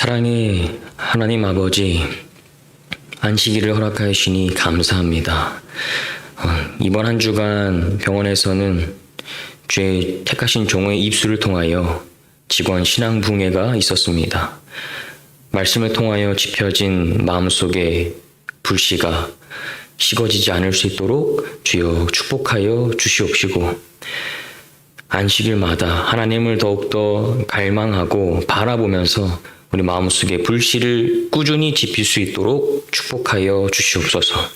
사랑의 하나님 아버지, 안식일을 허락하여 주시니 감사합니다. 이번 한 주간 병원에서는 주의 택하신 종의 입술을 통하여 직원 신앙붕괴가 있었습니다. 말씀을 통하여 짚혀진 마음속의 불씨가 식어지지 않을 수 있도록 주여 축복하여 주시옵시고, 안식일마다 하나님을 더욱더 갈망하고 바라보면서 우리 마음속에 불씨를 꾸준히 지필 수 있도록 축복하여 주시옵소서.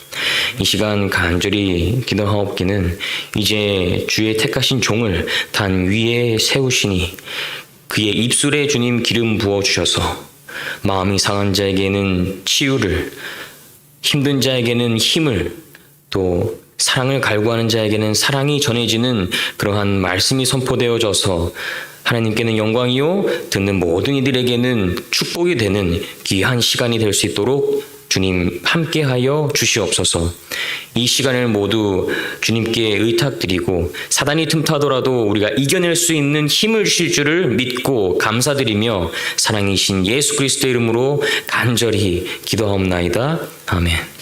이 시간 간절히 기도하옵기는 이제 주의 택하신 종을 단 위에 세우시니 그의 입술에 주님 기름 부어주셔서 마음이 상한 자에게는 치유를, 힘든 자에게는 힘을, 또 사랑을 갈구하는 자에게는 사랑이 전해지는 그러한 말씀이 선포되어져서 하나님께는 영광이요 듣는 모든 이들에게는 축복이 되는 귀한 시간이 될 수 있도록 주님 함께하여 주시옵소서. 이 시간을 모두 주님께 의탁드리고 사단이 틈타더라도 우리가 이겨낼 수 있는 힘을 주실 줄을 믿고 감사드리며 사랑이신 예수 그리스도의 이름으로 간절히 기도하옵나이다. 아멘.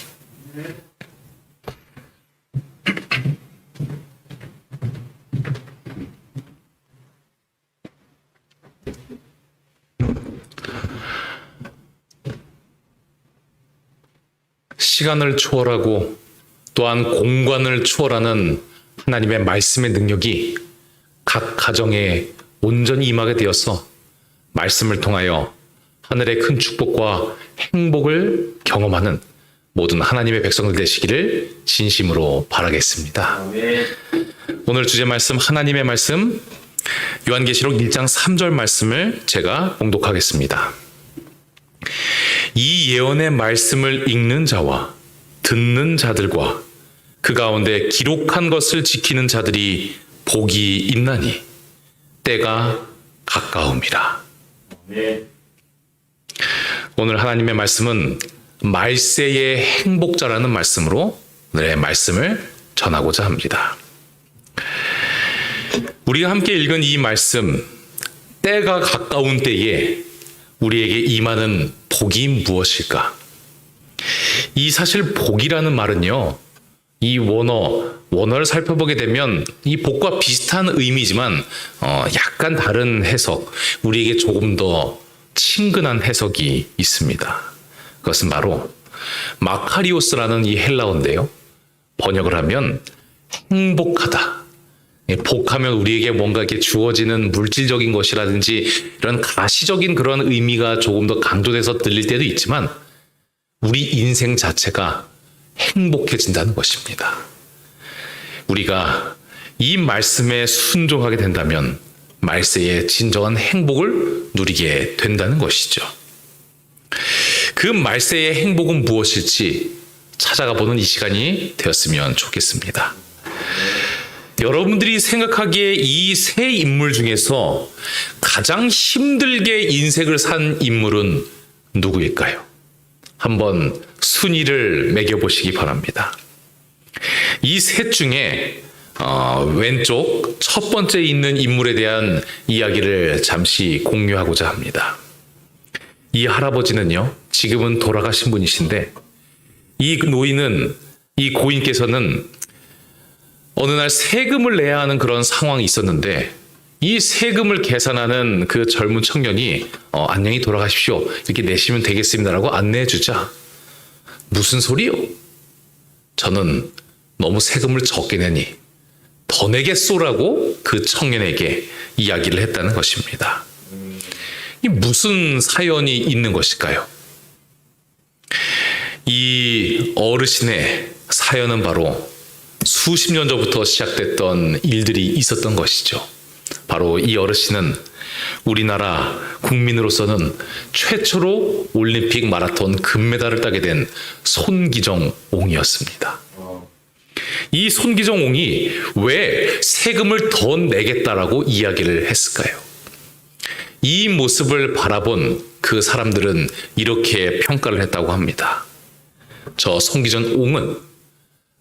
시간을 초월하고 또한 공간을 초월하는 하나님의 말씀의 능력이 각 가정에 온전히 임하게 되어서 말씀을 통하여 하늘의 큰 축복과 행복을 경험하는 모든 하나님의 백성들 되시기를 진심으로 바라겠습니다. 오늘 주제 말씀, 하나님의 말씀, 요한계시록 1장 3절 말씀을 제가 봉독하겠습니다. 이 예언의 말씀을 읽는 자와 듣는 자들과 그 가운데 기록한 것을 지키는 자들이 복이 있나니 때가 가까움이라. 오늘 하나님의 말씀은 말세의 행복자라는 말씀으로 오늘의 말씀을 전하고자 합니다. 우리가 함께 읽은 이 말씀, 때가 가까운 때에 우리에게 임하는 복이 무엇일까? 이 사실 복이라는 말은요, 이 원어를 살펴보게 되면 이 복과 비슷한 의미지만 약간 다른 해석, 우리에게 조금 더 친근한 해석이 있습니다. 그것은 바로 마카리오스라는 이 헬라어인데요, 번역을 하면 행복하다. 복하면 우리에게 뭔가 이렇게 주어지는 물질적인 것이라든지 이런 가시적인 그런 의미가 조금 더 강조돼서 들릴 때도 있지만 우리 인생 자체가 행복해진다는 것입니다. 우리가 이 말씀에 순종하게 된다면 말세의 진정한 행복을 누리게 된다는 것이죠. 그 말세의 행복은 무엇일지 찾아가 보는 이 시간이 되었으면 좋겠습니다. 여러분들이 생각하기에 이 세 인물 중에서 가장 힘들게 인생을 산 인물은 누구일까요? 한번 순위를 매겨보시기 바랍니다. 이 셋 중에 왼쪽 첫 번째 있는 인물에 대한 이야기를 잠시 공유하고자 합니다. 이 할아버지는요, 지금은 돌아가신 분이신데 이 노인은, 이 고인께서는 어느 날 세금을 내야 하는 그런 상황이 있었는데 이 세금을 계산하는 그 젊은 청년이 안녕히 돌아가십시오, 이렇게 내시면 되겠습니다라고 안내해 주자, 무슨 소리요? 저는 너무 세금을 적게 내니 더 내겠소라고 그 청년에게 이야기를 했다는 것입니다. 이 무슨 사연이 있는 것일까요? 이 어르신의 사연은 바로 수십 년 전부터 시작됐던 일들이 있었던 것이죠. 바로 이 어르신은 우리나라 국민으로서는 최초로 올림픽 마라톤 금메달을 따게 된 손기정 옹이었습니다. 이 손기정 옹이 왜 세금을 더 내겠다라고 이야기를 했을까요? 이 모습을 바라본 그 사람들은 이렇게 평가를 했다고 합니다. 저 손기정 옹은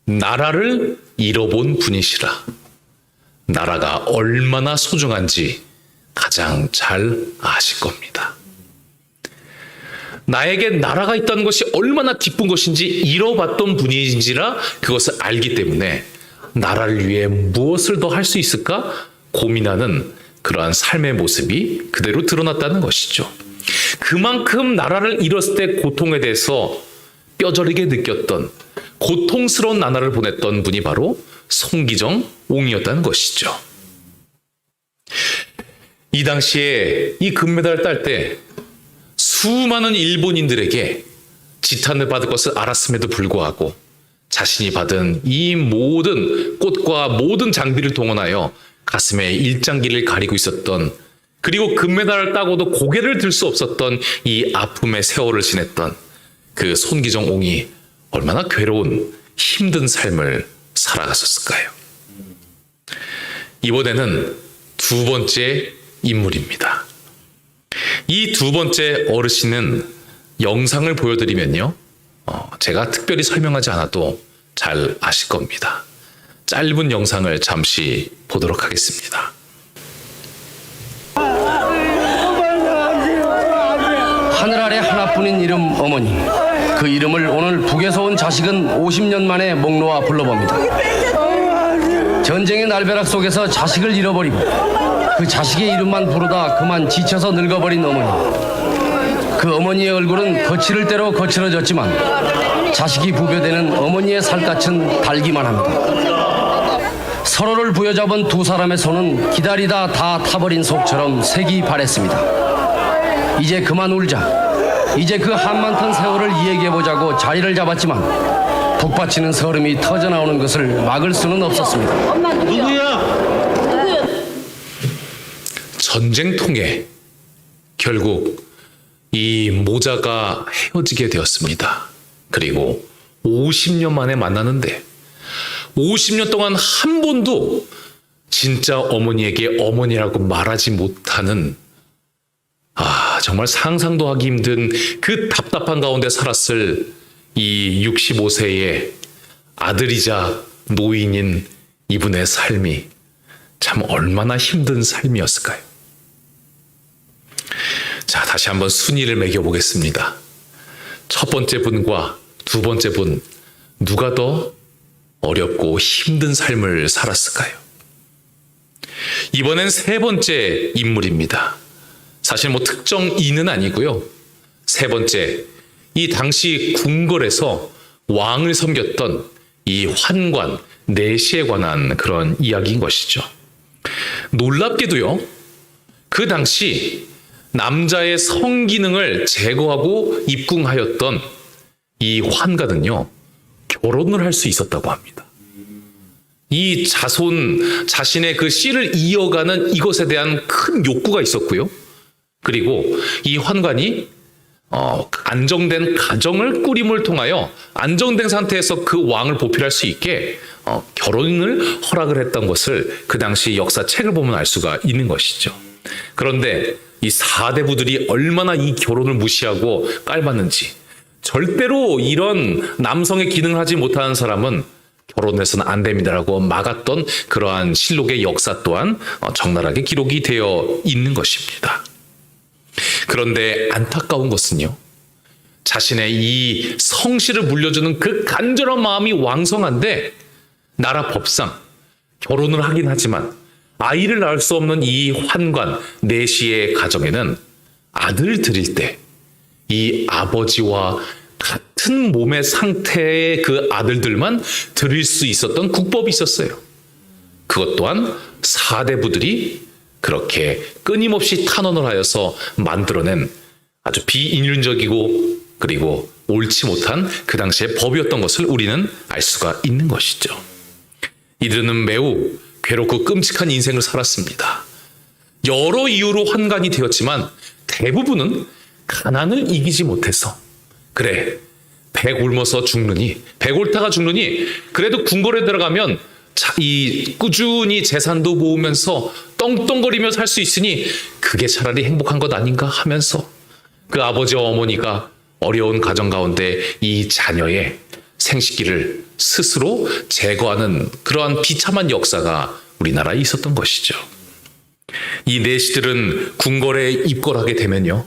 나라를 잃어본 분이시라. 나라가 얼마나 소중한지 가장 잘 아실 겁니다. 나에게 나라가 있다는 것이 얼마나 기쁜 것인지 잃어봤던 분인지라 그것을 알기 때문에 나라를 위해 무엇을 더 할 수 있을까 고민하는 그러한 삶의 모습이 그대로 드러났다는 것이죠. 그만큼 나라를 잃었을 때 고통에 대해서 뼈저리게 느꼈던 고통스러운 나날을 보냈던 분이 바로 송기정 옹이었다는 것이죠. 이 당시에 이 금메달을 딸 때 수많은 일본인들에게 지탄을 받을 것을 알았음에도 불구하고 자신이 받은 이 모든 꽃과 모든 장비를 동원하여 가슴에 일장기를 가리고 있었던, 그리고 금메달을 따고도 고개를 들 수 없었던 이 아픔의 세월을 지냈던 그 손기정 옹이 얼마나 괴로운 힘든 삶을 살아갔었을까요? 이번에는 두 번째 인물입니다. 이 두 번째 어르신은 영상을 보여드리면요, 제가 특별히 설명하지 않아도 잘 아실 겁니다. 짧은 영상을 잠시 보도록 하겠습니다. 하늘 아래 하나뿐인 이름 어머니, 그 이름을 오늘 북에서 온 자식은 50년 만에 목 놓아 불러봅니다. 전쟁의 날벼락 속에서 자식을 잃어버리고 그 자식의 이름만 부르다 그만 지쳐서 늙어버린 어머니. 그 어머니의 얼굴은 거칠을 대로 거칠어졌지만 자식이 부벼대는 어머니의 살갗은 달기만 합니다. 서로를 부여잡은 두 사람의 손은 기다리다 다 타버린 속처럼 색이 바랬습니다. 이제 그만 울자. 이제 그 한많던 세월을 이야기해보자고 자리를 잡았지만 북받치는 서름이 터져나오는 것을 막을 수는 없었습니다. 누구야? 전쟁통에 결국 이 모자가 헤어지게 되었습니다. 그리고 50년 만에 만나는데 50년 동안 한 번도 진짜 어머니에게 어머니라고 말하지 못하는, 정말 상상도 하기 힘든 그 답답한 가운데 살았을 이 65세의 아들이자 노인인 이분의 삶이 참 얼마나 힘든 삶이었을까요? 자, 다시 한번 순위를 매겨보겠습니다. 첫 번째 분과 두 번째 분, 누가 더 어렵고 힘든 삶을 살았을까요? 이번엔 세 번째 인물입니다. 사실 특정 이는 아니고요. 세 번째, 이 당시 궁궐에서 왕을 섬겼던 이 환관, 내시에 관한 그런 이야기인 것이죠. 놀랍게도요, 그 당시 남자의 성기능을 제거하고 입궁하였던 이 환관은요, 결혼을 할 수 있었다고 합니다. 이 자신의 그 씨를 이어가는 이것에 대한 큰 욕구가 있었고요. 그리고 이 환관이 안정된 가정을 꾸림을 통하여 안정된 상태에서 그 왕을 보필할 수 있게 결혼을 허락을 했던 것을 그 당시 역사책을 보면 알 수가 있는 것이죠. 그런데 이 사대부들이 얼마나 이 결혼을 무시하고 깔봤는지, 절대로 이런 남성의 기능을 하지 못하는 사람은 결혼해서는 안 됩니다라고 막았던 그러한 실록의 역사 또한 적나라하게 기록이 되어 있는 것입니다. 그런데 안타까운 것은요, 자신의 이 성씨를 물려주는 그 간절한 마음이 왕성한데 나라 법상 결혼을 하긴 하지만 아이를 낳을 수 없는 이 환관 내시의 가정에는 아들 드릴 때 이 아버지와 같은 몸의 상태의 그 아들들만 드릴 수 있었던 국법이 있었어요. 그것 또한 사대부들이 그렇게 끊임없이 탄원을 하여서 만들어낸 아주 비인륜적이고 그리고 옳지 못한 그 당시의 법이었던 것을 우리는 알 수가 있는 것이죠. 이들은 매우 괴롭고 끔찍한 인생을 살았습니다. 여러 이유로 환관이 되었지만 대부분은 가난을 이기지 못해서, 그래, 배 굶어서 죽느니, 배 옳다가 죽느니, 그래도 궁궐에 들어가면 꾸준히 재산도 모으면서 떵떵거리며 살 수 있으니 그게 차라리 행복한 것 아닌가 하면서 그 아버지와 어머니가 어려운 가정 가운데 이 자녀의 생식기를 스스로 제거하는 그러한 비참한 역사가 우리나라에 있었던 것이죠. 이 내시들은 궁궐에 입궐하게 되면요,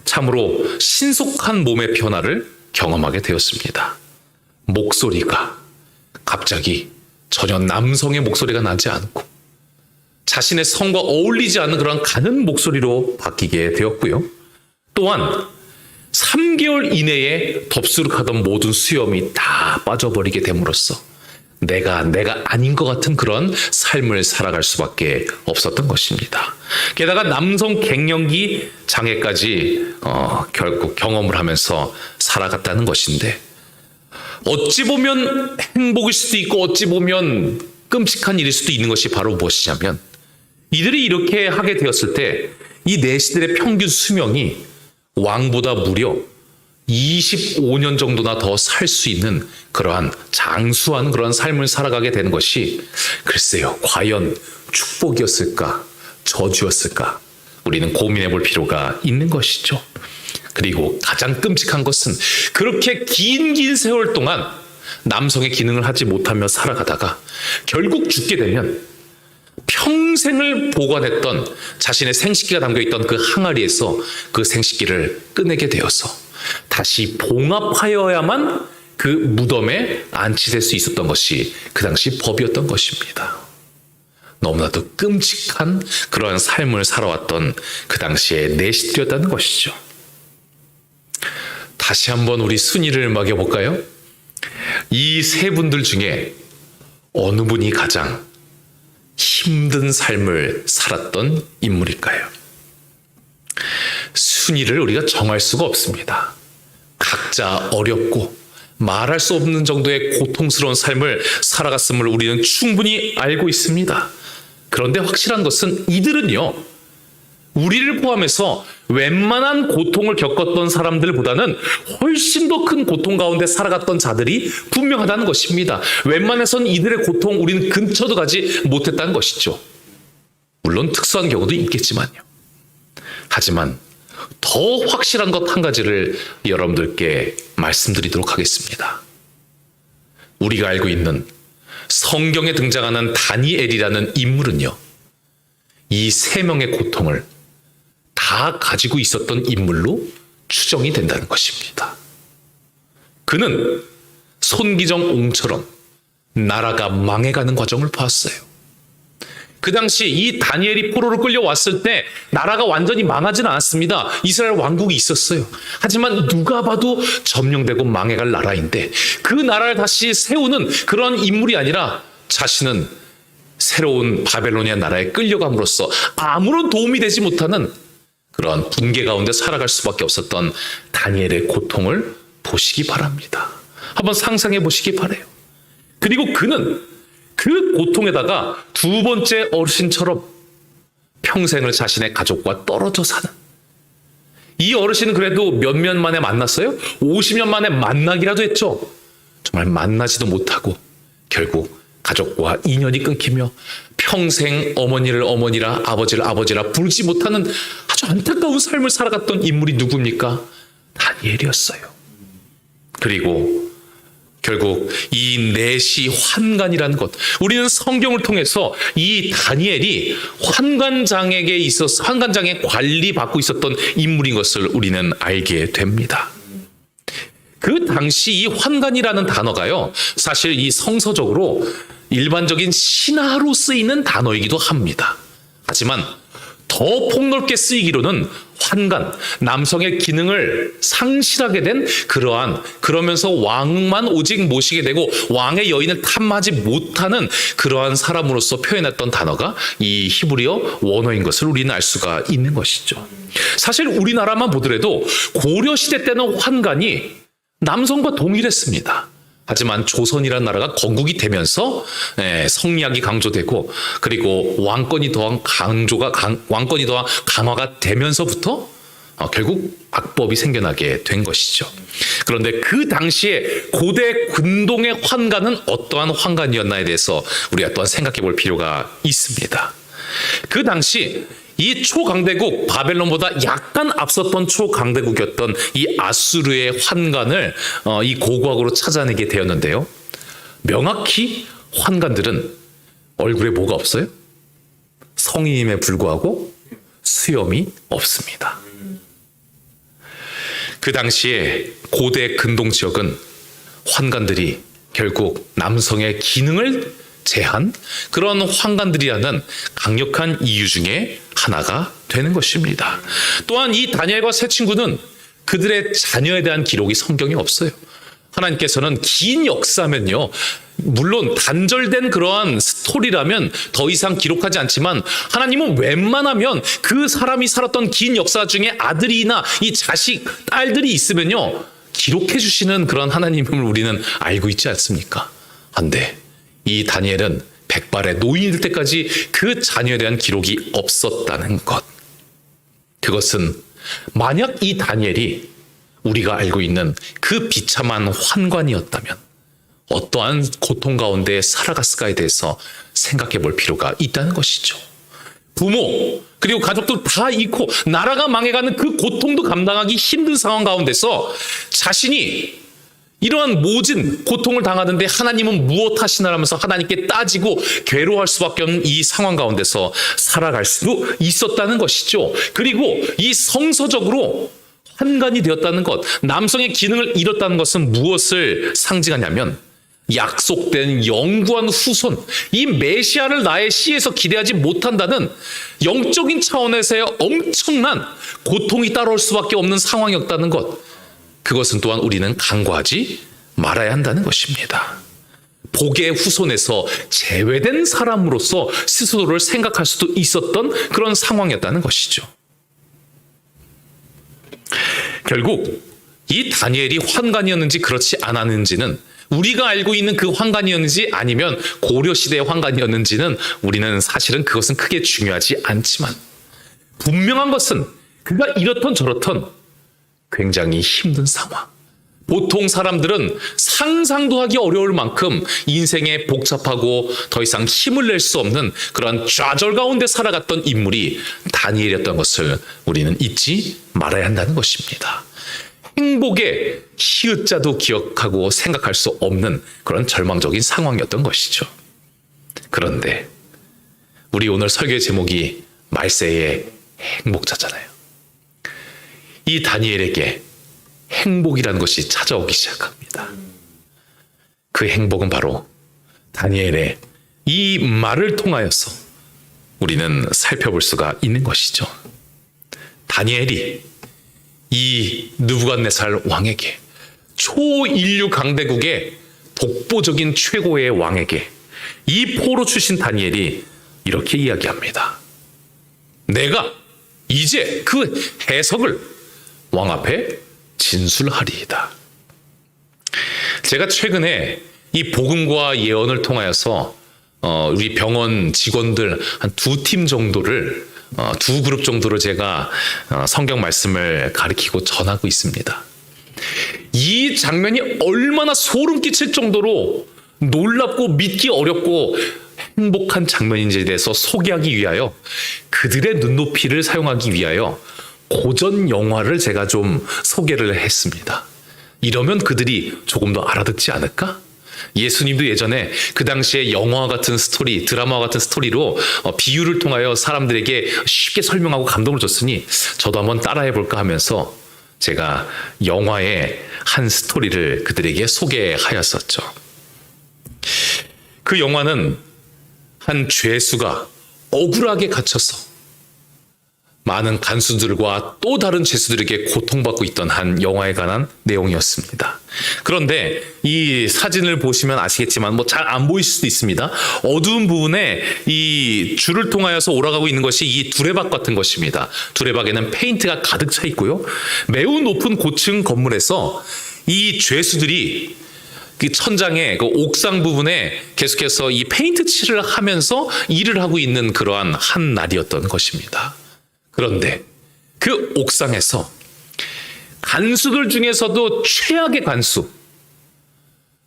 참으로 신속한 몸의 변화를 경험하게 되었습니다. 목소리가 갑자기 전혀 남성의 목소리가 나지 않고 자신의 성과 어울리지 않는 그런 가는 목소리로 바뀌게 되었고요. 또한 3개월 이내에 덥수룩하던 모든 수염이 다 빠져버리게 됨으로써 내가 아닌 것 같은 그런 삶을 살아갈 수밖에 없었던 것입니다. 게다가 남성 갱년기 장애까지 결국 경험을 하면서 살아갔다는 것인데, 어찌 보면 행복일 수도 있고 어찌 보면 끔찍한 일일 수도 있는 것이 바로 무엇이냐면, 이들이 이렇게 하게 되었을 때 이 내시들의 평균 수명이 왕보다 무려 25년 정도나 더 살 수 있는 그러한 장수한 그런 삶을 살아가게 되는 것이, 글쎄요, 과연 축복이었을까 저주였을까 우리는 고민해 볼 필요가 있는 것이죠. 그리고 가장 끔찍한 것은 그렇게 긴 세월 동안 남성의 기능을 하지 못하며 살아가다가 결국 죽게 되면 평생을 보관했던 자신의 생식기가 담겨있던 그 항아리에서 그 생식기를 꺼내게 되어서 다시 봉합하여야만 그 무덤에 안치될 수 있었던 것이 그 당시 법이었던 것입니다. 너무나도 끔찍한 그러한 삶을 살아왔던 그 당시의 내시들이었다는 것이죠. 다시 한번 우리 순위를 매겨볼까요? 이 세 분들 중에 어느 분이 가장 힘든 삶을 살았던 인물일까요? 순위를 우리가 정할 수가 없습니다. 각자 어렵고 말할 수 없는 정도의 고통스러운 삶을 살아갔음을 우리는 충분히 알고 있습니다. 그런데 확실한 것은 이들은요, 우리를 포함해서 웬만한 고통을 겪었던 사람들보다는 훨씬 더 큰 고통 가운데 살아갔던 자들이 분명하다는 것입니다. 웬만해선 이들의 고통 우리는 근처도 가지 못했다는 것이죠. 물론 특수한 경우도 있겠지만요. 하지만 더 확실한 것 한 가지를 여러분들께 말씀드리도록 하겠습니다. 우리가 알고 있는 성경에 등장하는 다니엘이라는 인물은요, 이 세 명의 고통을 다 가지고 있었던 인물로 추정이 된다는 것입니다. 그는 손기정 옹처럼 나라가 망해가는 과정을 보았어요. 그 당시 이 다니엘이 포로로 끌려왔을 때 나라가 완전히 망하지는 않았습니다. 이스라엘 왕국이 있었어요. 하지만 누가 봐도 점령되고 망해갈 나라인데 그 나라를 다시 세우는 그런 인물이 아니라 자신은 새로운 바벨로니아 나라에 끌려감으로써 아무런 도움이 되지 못하는 그런 분개 가운데 살아갈 수밖에 없었던 다니엘의 고통을 보시기 바랍니다. 한번 상상해 보시기 바라요. 그리고 그는 그 고통에다가 두 번째 어르신처럼 평생을 자신의 가족과 떨어져 사는, 이 어르신은 그래도 몇 년 만에 만났어요? 50년 만에 만나기라도 했죠. 정말 만나지도 못하고 결국 가족과 인연이 끊기며 평생 어머니를 어머니라 아버지를 아버지라 부르지 못하는 아주 안타까운 삶을 살아갔던 인물이 누굽니까? 다니엘이었어요. 그리고 결국 이 내시 환관이라는 것, 우리는 성경을 통해서 이 다니엘이 환관장에게 있어서 환관장에 관리받고 있었던 인물인 것을 우리는 알게 됩니다. 그 당시 이 환관이라는 단어가요, 사실 이 성서적으로 일반적인 신하로 쓰이는 단어이기도 합니다. 하지만 더 폭넓게 쓰이기로는 환관, 남성의 기능을 상실하게 된 그러면서 왕만 오직 모시게 되고 왕의 여인을 탐하지 못하는 그러한 사람으로서 표현했던 단어가 이 히브리어 원어인 것을 우리는 알 수가 있는 것이죠. 사실 우리나라만 보더라도 고려시대 때는 환관이 남성과 동일했습니다. 하지만 조선이라는 나라가 건국이 되면서 성리학이 강조되고 그리고 왕권이 더한 강화가 되면서부터 결국 악법이 생겨나게 된 것이죠. 그런데 그 당시에 고대 군동의 환관은 어떠한 환관이었나에 대해서 우리가 또한 생각해 볼 필요가 있습니다. 그 당시 이 초강대국 바벨론보다 약간 앞섰던 초강대국이었던 이 아수르의 환관을 이 고고학으로 찾아내게 되었는데요. 명확히 환관들은 얼굴에 뭐가 없어요? 성인임에 불구하고 수염이 없습니다. 그 당시에 고대 근동 지역은 환관들이 결국 남성의 기능을 제한 그런 환관들이라는 강력한 이유 중에 하나가 되는 것입니다. 또한 이 다니엘과 세 친구는 그들의 자녀에 대한 기록이 성경에 없어요. 하나님께서는 긴 역사면요, 물론 단절된 그러한 스토리라면 더 이상 기록하지 않지만 하나님은 웬만하면 그 사람이 살았던 긴 역사 중에 아들이나 이 자식, 딸들이 있으면요 기록해 주시는 그런 하나님을 우리는 알고 있지 않습니까? 한데 이 다니엘은 백발의 노인이 될 때까지 그 자녀에 대한 기록이 없었다는 것. 그것은 만약 이 다니엘이 우리가 알고 있는 그 비참한 환관이었다면 어떠한 고통 가운데 살아갔을까에 대해서 생각해 볼 필요가 있다는 것이죠. 부모 그리고 가족들 다 잃고 나라가 망해가는 그 고통도 감당하기 힘든 상황 가운데서 자신이 이러한 모진 고통을 당하는데 하나님은 무엇 하시나라면서 하나님께 따지고 괴로워할 수밖에 없는 이 상황 가운데서 살아갈 수도 있었다는 것이죠. 그리고 이 성서적으로 환관이 되었다는 것, 남성의 기능을 잃었다는 것은 무엇을 상징하냐면 약속된 영구한 후손, 이 메시아를 나의 시에서 기대하지 못한다는 영적인 차원에서의 엄청난 고통이 따라올 수밖에 없는 상황이었다는 것. 그것은 또한 우리는 간과하지 말아야 한다는 것입니다. 복의 후손에서 제외된 사람으로서 스스로를 생각할 수도 있었던 그런 상황이었다는 것이죠. 결국 이 다니엘이 환관이었는지 그렇지 않았는지는 우리가 알고 있는 그 환관이었는지 아니면 고려시대의 환관이었는지는 우리는 사실은 그것은 크게 중요하지 않지만 분명한 것은 그가 이렇던 저렇던 굉장히 힘든 상황. 보통 사람들은 상상도 하기 어려울 만큼 인생에 복잡하고 더 이상 힘을 낼 수 없는 그런 좌절 가운데 살아갔던 인물이 다니엘이었던 것을 우리는 잊지 말아야 한다는 것입니다. 행복의 히읗자도 기억하고 생각할 수 없는 그런 절망적인 상황이었던 것이죠. 그런데 우리 오늘 설교의 제목이 말세의 행복자잖아요. 이 다니엘에게 행복이라는 것이 찾아오기 시작합니다. 그 행복은 바로 다니엘의 이 말을 통하여서 우리는 살펴볼 수가 있는 것이죠. 다니엘이 이 느부갓네살 왕에게, 초인류 강대국의 독보적인 최고의 왕에게 이 포로 출신 다니엘이 이렇게 이야기합니다. 내가 이제 그 해석을 왕 앞에 진술하리이다. 제가 최근에 이 복음과 예언을 통하여서 우리 병원 직원들 한 2팀 정도를 2그룹 정도를 제가 성경 말씀을 가르치고 전하고 있습니다. 이 장면이 얼마나 소름 끼칠 정도로 놀랍고 믿기 어렵고 행복한 장면인지에 대해서 소개하기 위하여 그들의 눈높이를 사용하기 위하여 고전 영화를 제가 좀 소개를 했습니다. 이러면 그들이 조금 더 알아듣지 않을까? 예수님도 예전에 그 당시에 영화와 같은 스토리, 드라마와 같은 스토리로 비유를 통하여 사람들에게 쉽게 설명하고 감동을 줬으니 저도 한번 따라해볼까 하면서 제가 영화의 한 스토리를 그들에게 소개하였었죠. 그 영화는 한 죄수가 억울하게 갇혀서 많은 간수들과 또 다른 죄수들에게 고통받고 있던 한 영화에 관한 내용이었습니다. 그런데 이 사진을 보시면 아시겠지만 잘 안 보일 수도 있습니다. 어두운 부분에 이 줄을 통하여서 올라가고 있는 것이 이 두레박 같은 것입니다. 두레박에는 페인트가 가득 차 있고요. 매우 높은 고층 건물에서 이 죄수들이 그 천장의 그 옥상 부분에 계속해서 이 페인트 칠을 하면서 일을 하고 있는 그러한 한 날이었던 것입니다. 그런데 그 옥상에서 간수들 중에서도 최악의 간수,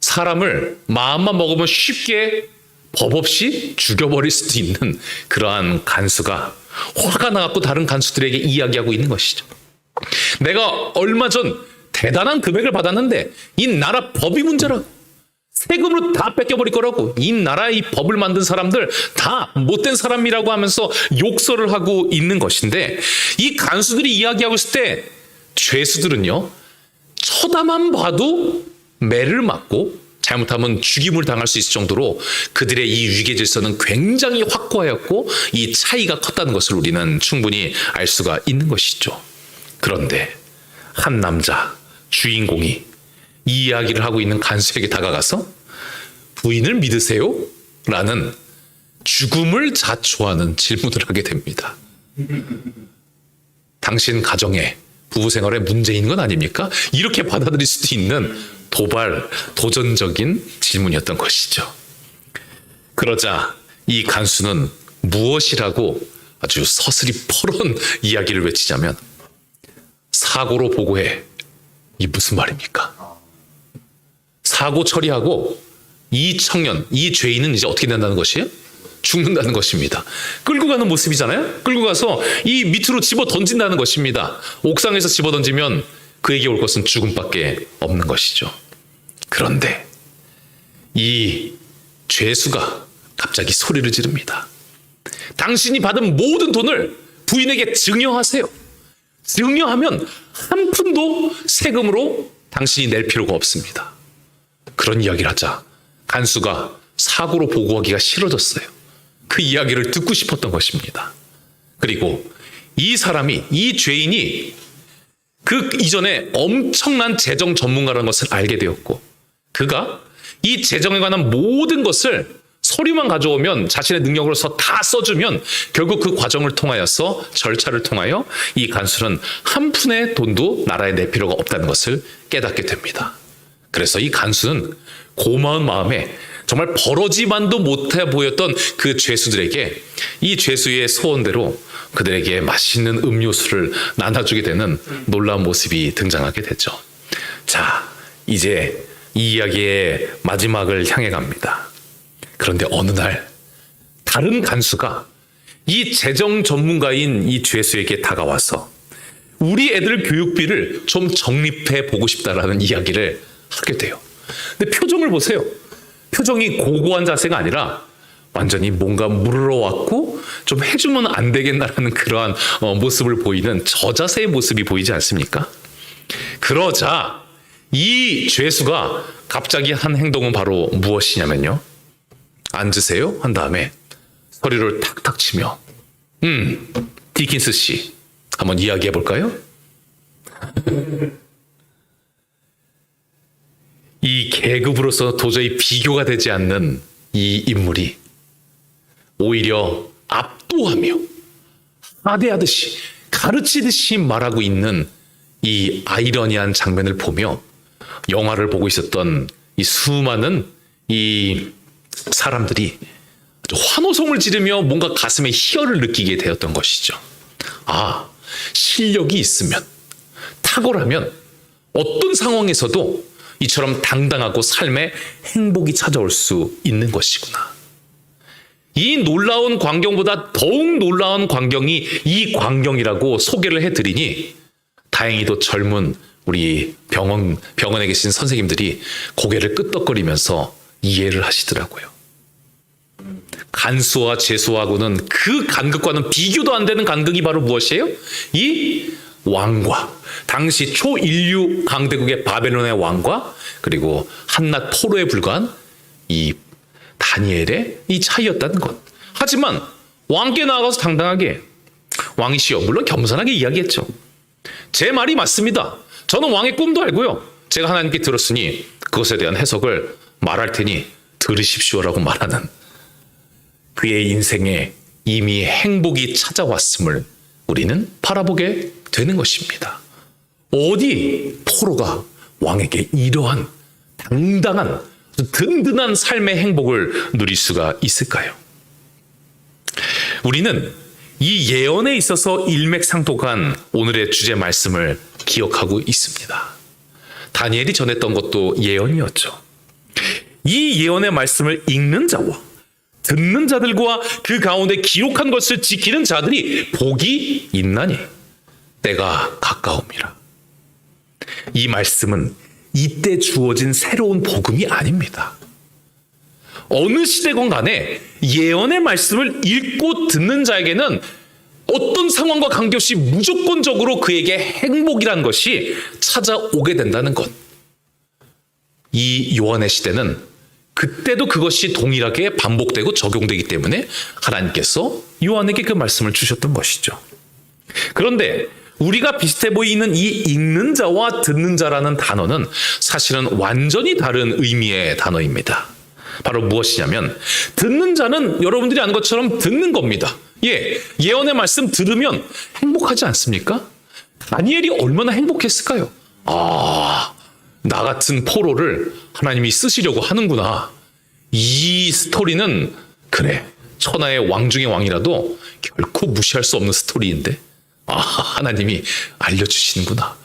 사람을 마음만 먹으면 쉽게 법 없이 죽여버릴 수도 있는 그러한 간수가 화가 나갖고 다른 간수들에게 이야기하고 있는 것이죠. 내가 얼마 전 대단한 금액을 받았는데 이 나라 법이 문제라고, 세금으로 다 뺏겨버릴 거라고, 이 나라의 이 법을 만든 사람들 다 못된 사람이라고 하면서 욕설을 하고 있는 것인데, 이 간수들이 이야기하고 있을 때 죄수들은요 쳐다만 봐도 매를 맞고 잘못하면 죽임을 당할 수 있을 정도로 그들의 이 위계 질서는 굉장히 확고하였고 이 차이가 컸다는 것을 우리는 충분히 알 수가 있는 것이죠. 그런데 한 남자 주인공이 이 이야기를 하고 있는 간수에게 다가가서 부인을 믿으세요? 라는 죽음을 자초하는 질문을 하게 됩니다. 당신 가정에 부부 생활에 문제 있는 건 아닙니까? 이렇게 받아들일 수도 있는 도전적인 질문이었던 것이죠. 그러자 이 간수는 무엇이라고 아주 서슬이 퍼런 이야기를 외치자면 사고로 보고해. 이 무슨 말입니까? 사고 처리하고 이 청년, 이 죄인은 이제 어떻게 된다는 것이에요? 죽는다는 것입니다. 끌고 가는 모습이잖아요. 끌고 가서 이 밑으로 집어 던진다는 것입니다. 옥상에서 집어 던지면 그에게 올 것은 죽음밖에 없는 것이죠. 그런데 이 죄수가 갑자기 소리를 지릅니다. 당신이 받은 모든 돈을 부인에게 증여하세요. 증여하면 한 푼도 세금으로 당신이 낼 필요가 없습니다. 그런 이야기를 하자 간수가 사고로 보고하기가 싫어졌어요. 그 이야기를 듣고 싶었던 것입니다. 그리고 이 사람이, 이 죄인이 그 이전에 엄청난 재정 전문가라는 것을 알게 되었고 그가 이 재정에 관한 모든 것을 서류만 가져오면 자신의 능력으로서 다 써주면 결국 그 과정을 통하여서 절차를 통하여 이 간수는 한 푼의 돈도 나라에 낼 필요가 없다는 것을 깨닫게 됩니다. 그래서 이 간수는 고마운 마음에 정말 버러지만도 못해 보였던 그 죄수들에게 이 죄수의 소원대로 그들에게 맛있는 음료수를 나눠주게 되는 놀라운 모습이 등장하게 되죠. 자, 이제 이 이야기의 마지막을 향해 갑니다. 그런데 어느 날 다른 간수가 이 재정 전문가인 이 죄수에게 다가와서 우리 애들 교육비를 좀 적립해 보고 싶다라는 이야기를 하게 돼요. 근데 표정을 보세요. 표정이 고고한 자세가 아니라 완전히 뭔가 물으러 왔고 좀 해주면 안 되겠나라는 그러한 모습을 보이는 저자세의 모습이 보이지 않습니까? 그러자 이 죄수가 갑자기 한 행동은 바로 무엇이냐면요. 앉으세요 한 다음에 서류를 탁탁 치며 디킨스 씨 한번 이야기해 볼까요? 이 계급으로서 도저히 비교가 되지 않는 이 인물이 오히려 압도하며 하대하듯이 가르치듯이 말하고 있는 이 아이러니한 장면을 보며 영화를 보고 있었던 이 수많은 이 사람들이 아주 환호성을 지르며 뭔가 가슴에 희열을 느끼게 되었던 것이죠. 아, 실력이 있으면, 탁월하면 어떤 상황에서도 이처럼 당당하고 삶에 행복이 찾아올 수 있는 것이구나. 이 놀라운 광경보다 더욱 놀라운 광경이 이 광경이라고 소개를 해드리니 다행히도 젊은 우리 병원에 계신 선생님들이 고개를 끄덕거리면서 이해를 하시더라고요. 간수와 죄수하고는 그 간극과는 비교도 안 되는 간극이 바로 무엇이에요? 이 왕과 당시 초인류 강대국의 바벨론의 왕과 그리고 한낱 포로에 불과한 이 다니엘의 이 차이였다는 것. 하지만 왕께 나아가서 당당하게 왕이시여, 물론 겸손하게 이야기했죠. 제 말이 맞습니다. 저는 왕의 꿈도 알고요. 제가 하나님께 들었으니 그것에 대한 해석을 말할 테니 들으십시오라고 말하는 그의 인생에 이미 행복이 찾아왔음을 우리는 바라보게 되는 것입니다. 어디 포로가 왕에게 이러한 당당한 든든한 삶의 행복을 누릴 수가 있을까요? 우리는 이 예언에 있어서 일맥상통한 오늘의 주제 말씀을 기억하고 있습니다. 다니엘이 전했던 것도 예언이었죠. 이 예언의 말씀을 읽는 자와 듣는 자들과 그 가운데 기록한 것을 지키는 자들이 복이 있나니 때가 가까움이라. 이 말씀은 이때 주어진 새로운 복음이 아닙니다. 어느 시대건 간에 예언의 말씀을 읽고 듣는 자에게는 어떤 상황과 관계없이 무조건적으로 그에게 행복이란 것이 찾아오게 된다는 것. 이 요한의 시대는 그때도 그것이 동일하게 반복되고 적용되기 때문에 하나님께서 요한에게 그 말씀을 주셨던 것이죠. 그런데 우리가 비슷해 보이는 이 읽는 자와 듣는 자라는 단어는 사실은 완전히 다른 의미의 단어입니다. 바로 무엇이냐면 듣는 자는 여러분들이 아는 것처럼 듣는 겁니다. 예언의 말씀 들으면 행복하지 않습니까? 다니엘이 얼마나 행복했을까요? 나 같은 포로를 하나님이 쓰시려고 하는구나. 이 스토리는 그래, 천하의 왕 중의 왕이라도 결코 무시할 수 없는 스토리인데 하나님이 알려주시는구나.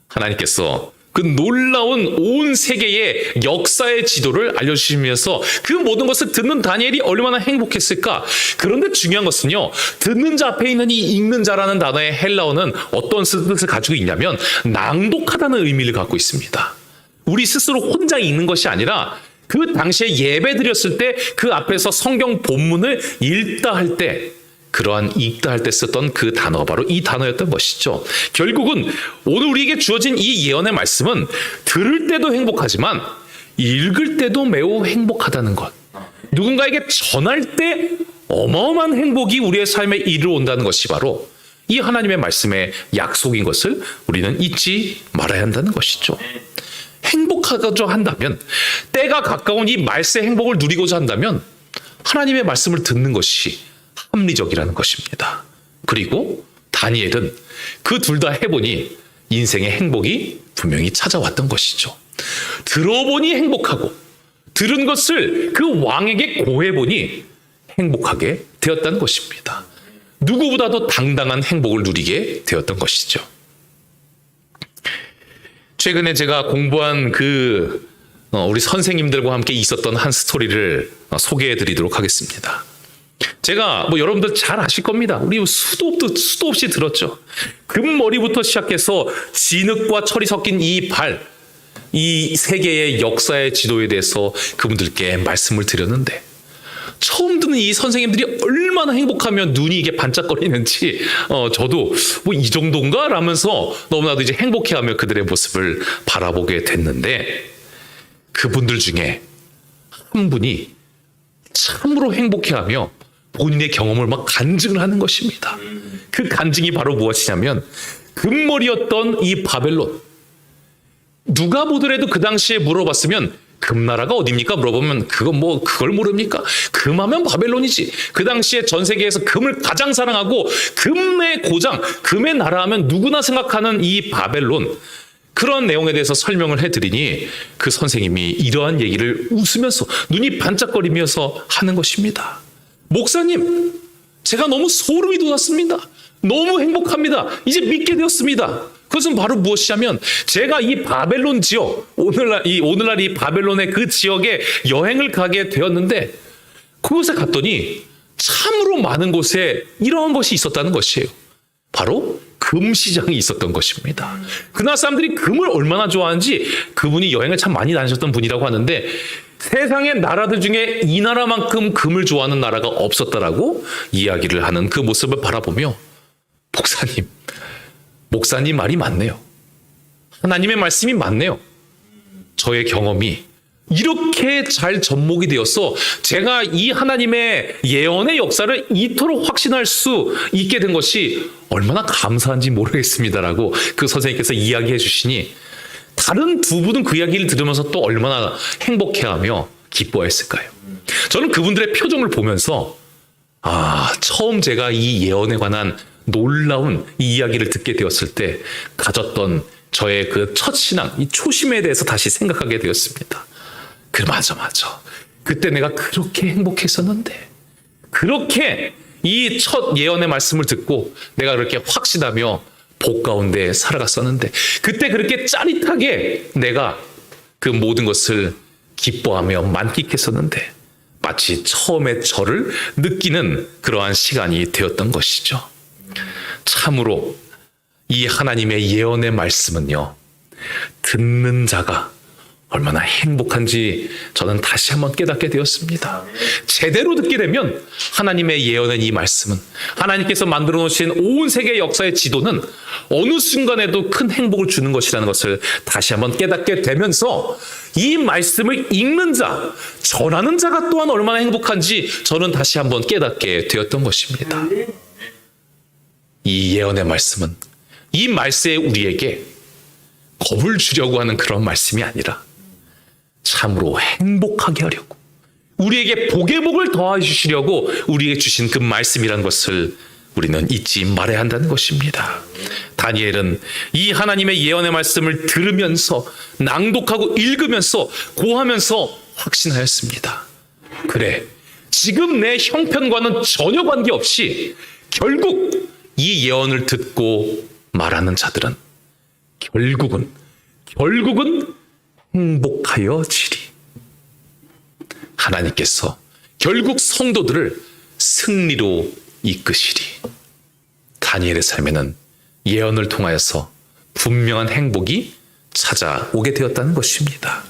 하나님께서 그 놀라운 온 세계의 역사의 지도를 알려주시면서 그 모든 것을 듣는 다니엘이 얼마나 행복했을까. 그런데 중요한 것은요, 듣는 자 앞에 있는 이 읽는 자라는 단어의 헬라어는 어떤 뜻을 가지고 있냐면 낭독하다는 의미를 갖고 있습니다. 우리 스스로 혼자 읽는 것이 아니라 그 당시에 예배 드렸을 때 그 앞에서 성경 본문을 읽다 할 때, 그러한 읽다 할 때 썼던 그 단어가 바로 이 단어였던 것이죠. 결국은 오늘 우리에게 주어진 이 예언의 말씀은 들을 때도 행복하지만 읽을 때도 매우 행복하다는 것. 누군가에게 전할 때 어마어마한 행복이 우리의 삶에 이르러온다는 것이 바로 이 하나님의 말씀의 약속인 것을 우리는 잊지 말아야 한다는 것이죠. 행복하고자 한다면, 때가 가까운 이 말세의 행복을 누리고자 한다면 하나님의 말씀을 듣는 것이 합리적이라는 것입니다. 그리고 다니엘은 그 둘 다 해보니 인생의 행복이 분명히 찾아왔던 것이죠. 들어보니 행복하고 들은 것을 그 왕에게 고해보니 행복하게 되었다는 것입니다. 누구보다도 당당한 행복을 누리게 되었던 것이죠. 최근에 제가 공부한 우리 선생님들과 함께 있었던 한 스토리를 소개해 드리도록 하겠습니다. 제가 여러분들 잘 아실 겁니다. 우리 수도 없이 들었죠. 금머리부터 시작해서 진흙과 철이 섞인 이 세계의 역사의 지도에 대해서 그분들께 말씀을 드렸는데, 처음 듣는 이 선생님들이 얼마나 행복하면 눈이 이게 반짝거리는지 저도 이 정도인가? 라면서 너무나도 이제 행복해하며 그들의 모습을 바라보게 됐는데, 그분들 중에 한 분이 참으로 행복해하며 본인의 경험을 막 간증을 하는 것입니다. 그 간증이 바로 무엇이냐면 금머리였던 이 바벨론. 누가 보더라도 그 당시에 물어봤으면 금나라가 어디입니까? 물어보면 그걸 모릅니까? 금하면 바벨론이지. 그 당시에 전 세계에서 금을 가장 사랑하고 금의 고장, 금의 나라 하면 누구나 생각하는 이 바벨론. 그런 내용에 대해서 설명을 해드리니 그 선생님이 이러한 얘기를 웃으면서 눈이 반짝거리면서 하는 것입니다. 목사님, 제가 너무 소름이 돋았습니다. 너무 행복합니다. 이제 믿게 되었습니다. 그것은 바로 무엇이냐면 제가 이 바벨론 지역, 오늘날 이 바벨론의 그 지역에 여행을 가게 되었는데, 그곳에 갔더니 참으로 많은 곳에 이러한 것이 있었다는 것이에요. 바로 금시장이 있었던 것입니다. 그날 사람들이 금을 얼마나 좋아하는지, 그분이 여행을 참 많이 다니셨던 분이라고 하는데 세상의 나라들 중에 이 나라만큼 금을 좋아하는 나라가 없었다라고 이야기를 하는 그 모습을 바라보며, 목사님 말이 맞네요. 하나님의 말씀이 맞네요. 저의 경험이 이렇게 잘 접목이 되어서 제가 이 하나님의 예언의 역사를 이토록 확신할 수 있게 된 것이 얼마나 감사한지 모르겠습니다라고 그 선생님께서 이야기해 주시니, 다른 두 분은 그 이야기를 들으면서 또 얼마나 행복해하며 기뻐했을까요? 저는 그분들의 표정을 보면서 처음 제가 이 예언에 관한 놀라운 이 이야기를 듣게 되었을 때 가졌던 저의 그 첫 신앙, 이 초심에 대해서 다시 생각하게 되었습니다. 맞아. 그때 내가 그렇게 행복했었는데, 그렇게 이 첫 예언의 말씀을 듣고 내가 그렇게 확신하며 복 가운데 살아갔었는데, 그때 그렇게 짜릿하게 내가 그 모든 것을 기뻐하며 만끽했었는데, 마치 처음에 저를 느끼는 그러한 시간이 되었던 것이죠. 참으로 이 하나님의 예언의 말씀은요, 듣는 자가 얼마나 행복한지 저는 다시 한번 깨닫게 되었습니다. 제대로 듣게 되면 하나님의 예언의 이 말씀은, 하나님께서 만들어 놓으신 온 세계 역사의 지도는 어느 순간에도 큰 행복을 주는 것이라는 것을 다시 한번 깨닫게 되면서 이 말씀을 읽는 자, 전하는 자가 또한 얼마나 행복한지 저는 다시 한번 깨닫게 되었던 것입니다. 이 예언의 말씀은 이 말세에 우리에게 겁을 주려고 하는 그런 말씀이 아니라 참으로 행복하게 하려고, 우리에게 복의 복을 더해 주시려고 우리에게 주신 그 말씀이라는 것을 우리는 잊지 말아야 한다는 것입니다. 다니엘은 이 하나님의 예언의 말씀을 들으면서, 낭독하고 읽으면서, 고하면서 확신하였습니다. 그래, 지금 내 형편과는 전혀 관계없이 결국 이 예언을 듣고 말하는 자들은 결국은 행복하여 지리. 하나님께서 결국 성도들을 승리로 이끄시리. 다니엘의 삶에는 예언을 통하여서 분명한 행복이 찾아오게 되었다는 것입니다.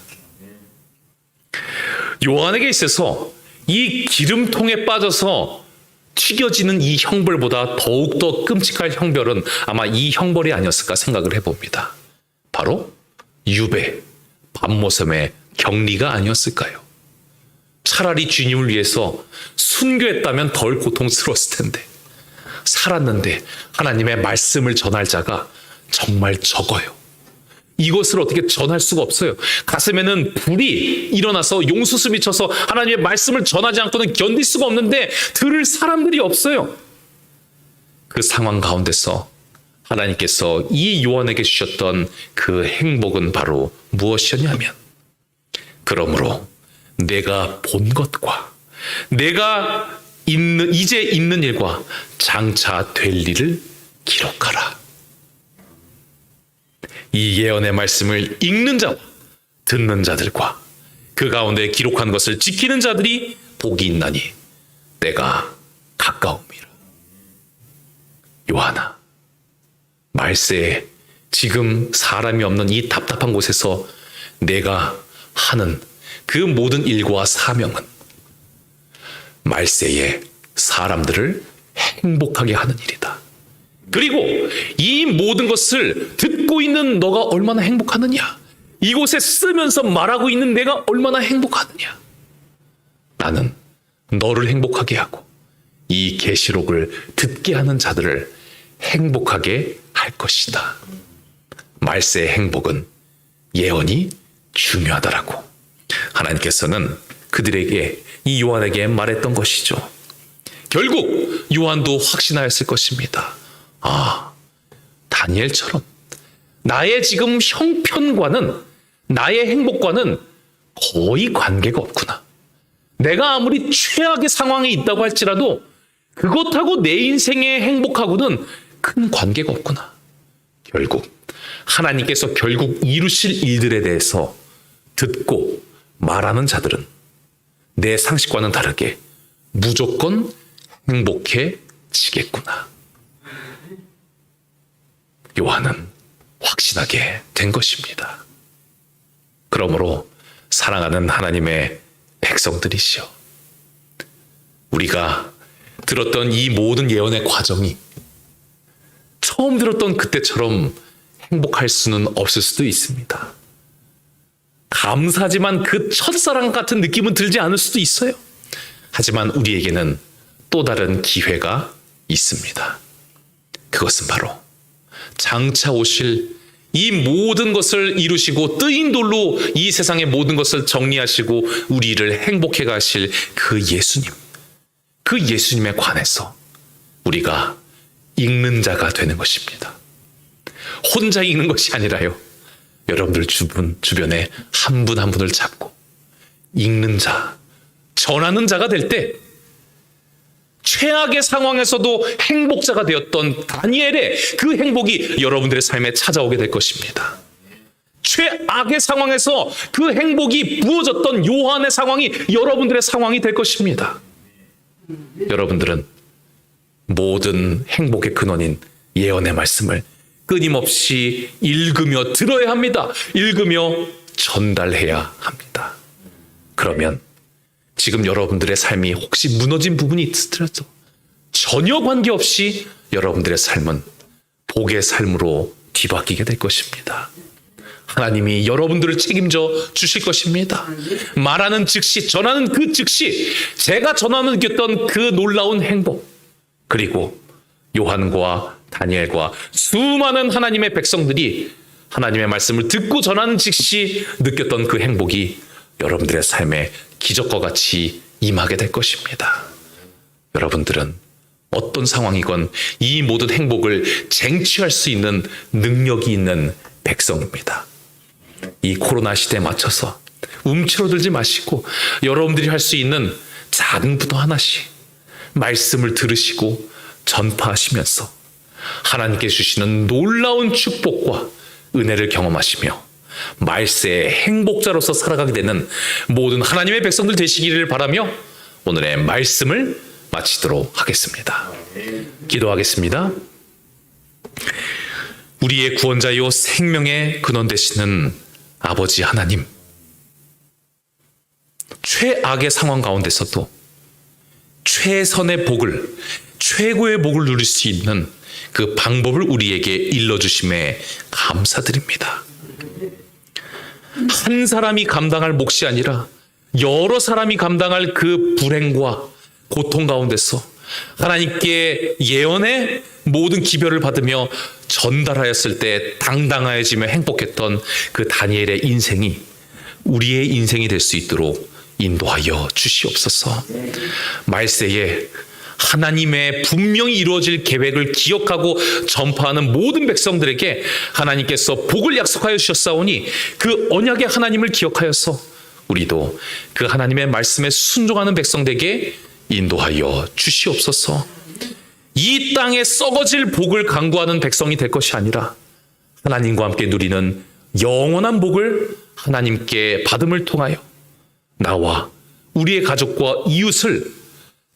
요한에게 있어서 이 기름통에 빠져서 튀겨지는 이 형벌보다 더욱더 끔찍할 형벌은 아마 이 형벌이 아니었을까 생각을 해봅니다. 바로 유배, 밤모섬의 격리가 아니었을까요? 차라리 주님을 위해서 순교했다면 덜 고통스러웠을 텐데, 살았는데 하나님의 말씀을 전할 자가 정말 적어요. 이것을 어떻게 전할 수가 없어요. 가슴에는 불이 일어나서 용수숨이 쳐서 하나님의 말씀을 전하지 않고는 견딜 수가 없는데 들을 사람들이 없어요. 그 상황 가운데서 하나님께서 이 요한에게 주셨던 그 행복은 바로 무엇이었냐면, 그러므로 내가 본 것과 내가 이제 있는 일과 장차 될 일을 기록하라. 이 예언의 말씀을 읽는 자와 듣는 자들과 그 가운데 기록한 것을 지키는 자들이 복이 있나니 때가 가까움이라. 요한아, 말세에 지금 사람이 없는 이 답답한 곳에서 내가 하는 그 모든 일과 사명은 말세에 사람들을 행복하게 하는 일이다. 그리고 이 모든 것을 듣고 있는 너가 얼마나 행복하느냐, 이곳에 쓰면서 말하고 있는 내가 얼마나 행복하느냐. 나는 너를 행복하게 하고 이 계시록을 듣게 하는 자들을 행복하게 할 것이다. 말세의 행복은 예언이 중요하다라고 하나님께서는 그들에게, 이 요한에게 말했던 것이죠. 결국 요한도 확신하였을 것입니다. 아, 다니엘처럼 나의 지금 형편과는, 나의 행복과는 거의 관계가 없구나. 내가 아무리 최악의 상황에 있다고 할지라도 그것하고 내 인생의 행복하고는 큰 관계가 없구나. 결국 하나님께서 결국 이루실 일들에 대해서 듣고 말하는 자들은 내 상식과는 다르게 무조건 행복해지겠구나. 요한은 확신하게 된 것입니다. 그러므로 사랑하는 하나님의 백성들이시여, 우리가 들었던 이 모든 예언의 과정이 처음 들었던 그때처럼 행복할 수는 없을 수도 있습니다. 감사하지만 그 첫사랑 같은 느낌은 들지 않을 수도 있어요. 하지만 우리에게는 또 다른 기회가 있습니다. 그것은 바로 장차 오실 이 모든 것을 이루시고 뜨인 돌로 이 세상의 모든 것을 정리하시고 우리를 행복해 가실 그 예수님, 그 예수님에 관해서 우리가 읽는 자가 되는 것입니다. 혼자 읽는 것이 아니라요, 여러분들 주변에 한 분 한 분을 잡고 읽는 자, 전하는 자가 될 때 최악의 상황에서도 행복자가 되었던 다니엘의 그 행복이 여러분들의 삶에 찾아오게 될 것입니다. 최악의 상황에서 그 행복이 부어졌던 요한의 상황이 여러분들의 상황이 될 것입니다. 여러분들은 모든 행복의 근원인 예언의 말씀을 끊임없이 읽으며 들어야 합니다. 읽으며 전달해야 합니다. 그러면 지금 여러분들의 삶이 혹시 무너진 부분이 있더라도 전혀 관계없이 여러분들의 삶은 복의 삶으로 뒤바뀌게 될 것입니다. 하나님이 여러분들을 책임져 주실 것입니다. 말하는 즉시, 전하는 그 즉시 제가 전하는 느꼈던 그 놀라운 행복, 그리고 요한과 다니엘과 수많은 하나님의 백성들이 하나님의 말씀을 듣고 전하는 즉시 느꼈던 그 행복이 여러분들의 삶에 기적과 같이 임하게 될 것입니다. 여러분들은 어떤 상황이건 이 모든 행복을 쟁취할 수 있는 능력이 있는 백성입니다. 이 코로나 시대에 맞춰서 움츠러들지 마시고 여러분들이 할 수 있는 작은 부도 하나씩 말씀을 들으시고 전파하시면서 하나님께 주시는 놀라운 축복과 은혜를 경험하시며 말세의 행복자로서 살아가게 되는 모든 하나님의 백성들 되시기를 바라며 오늘의 말씀을 마치도록 하겠습니다. 기도하겠습니다. 우리의 구원자요 생명의 근원 되시는 아버지 하나님, 최악의 상황 가운데서도 최선의 복을, 최고의 복을 누릴 수 있는 그 방법을 우리에게 일러주심에 감사드립니다. 한 사람이 감당할 몫이 아니라 여러 사람이 감당할 그 불행과 고통 가운데서 하나님께 예언의 모든 기별을 받으며 전달하였을 때 당당하여지며 행복했던 그 다니엘의 인생이 우리의 인생이 될 수 있도록 인도하여 주시옵소서. 말세에 하나님의 분명히 이루어질 계획을 기억하고 전파하는 모든 백성들에게 하나님께서 복을 약속하여 주셨사오니 그 언약의 하나님을 기억하여서 우리도 그 하나님의 말씀에 순종하는 백성들에게 인도하여 주시옵소서. 이 땅에 썩어질 복을 강구하는 백성이 될 것이 아니라 하나님과 함께 누리는 영원한 복을 하나님께 받음을 통하여 나와 우리의 가족과 이웃을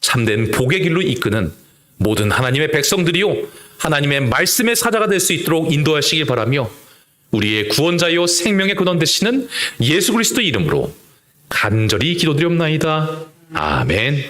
참된 복의 길로 이끄는 모든 하나님의 백성들이요 하나님의 말씀의 사자가 될 수 있도록 인도하시길 바라며 우리의 구원자요 생명의 근원 되시는 예수 그리스도 이름으로 간절히 기도드리옵나이다. 아멘.